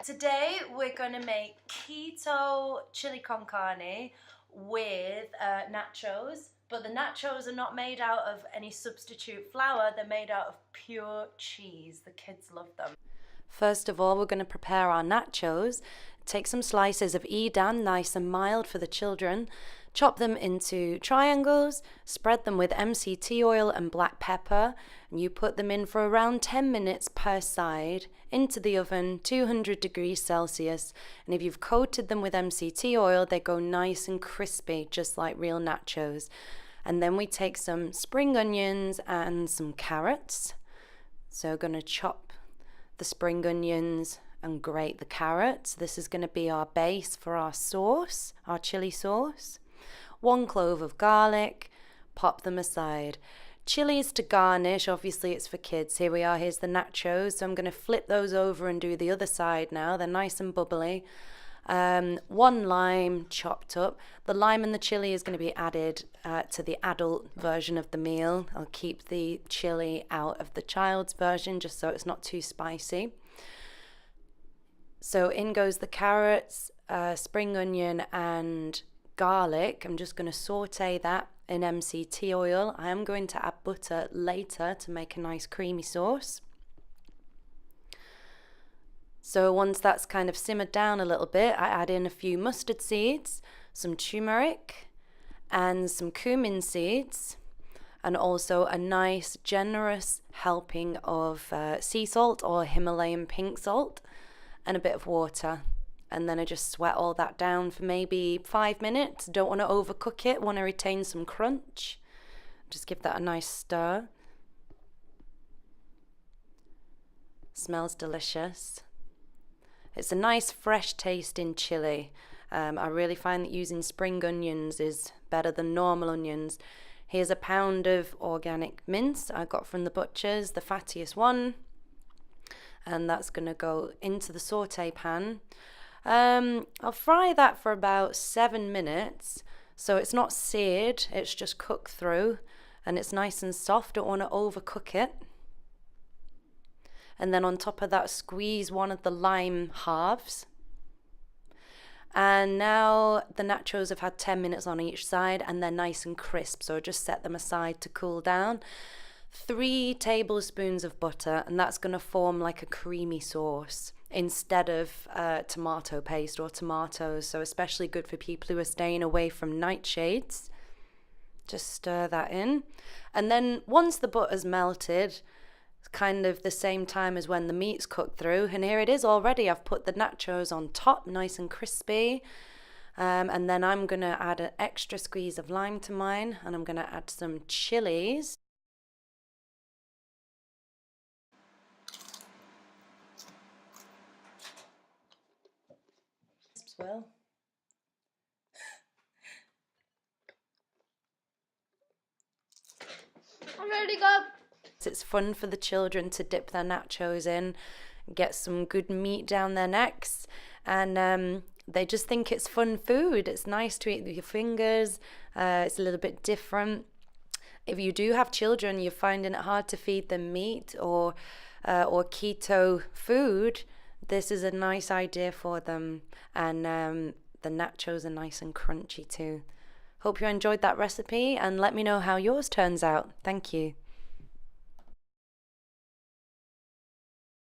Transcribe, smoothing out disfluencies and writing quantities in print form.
Today we're going to make keto chili con carne with nachos, but the nachos are not made out of any substitute flour, they're made out of pure cheese. The kids love them. First of all, we're going to prepare our nachos. Take some slices of Edam, nice and mild for the children. Chop them into triangles, spread them with MCT oil and black pepper, and you put them in for around 10 minutes per side into the oven, 200 degrees Celsius. And if you've coated them with MCT oil, they go nice and crispy, just like real nachos. And then we take some spring onions and some carrots. So we're going to chop the spring onions and grate the carrots. This is going to be our base for our sauce, our chili sauce. 1 clove of garlic, pop them aside. Chilies to garnish, obviously it's for kids. Here we are, here's the nachos. So I'm going to flip those over and do the other side now. They're nice and bubbly. 1 lime chopped up. The lime and the chili is going to be added to the adult version of the meal. I'll keep the chili out of the child's version just so it's not too spicy. So in goes the carrots, spring onion and garlic. I'm just going to saute that in MCT oil. I am going to add butter later to make a nice creamy sauce. So once that's kind of simmered down a little bit, I add in a few mustard seeds, some turmeric and some cumin seeds, and also a nice generous helping of sea salt or Himalayan pink salt and a bit of water. And then I just sweat all that down for maybe 5 minutes. Don't want to overcook it, want to retain some crunch. Just give that a nice stir. Smells delicious. It's a nice fresh taste in chili. I really find that using spring onions is better than normal onions. Here's a pound of organic mince I got from the butcher's, the fattiest one. And that's going to go into the saute pan. I'll fry that for about 7 minutes, so it's not seared, it's just cooked through, and it's nice and soft. Don't want to overcook it. And then on top of that, squeeze one of the lime halves. And now the nachos have had 10 minutes on each side, and they're nice and crisp, so just set them aside to cool down. 3 tablespoons of butter, and that's going to form like a creamy sauce instead of tomato paste or tomatoes, so especially good for people who are staying away from nightshades. Just stir that in, and then once the butter's melted, it's kind of the same time as when the meat's cooked through, and here it is already. I've put the nachos on top, nice and crispy, and then I'm going to add an extra squeeze of lime to mine, and I'm going to add some chilies. Well, I'm ready to go. It's fun for the children to dip their nachos in, get some good meat down their necks, and they just think it's fun food. It's nice to eat with your fingers. It's a little bit different. If you do have children, you're finding it hard to feed them meat or keto food, this is a nice idea for them, and the nachos are nice and crunchy too. Hope you enjoyed that recipe, and let me know how yours turns out. Thank you.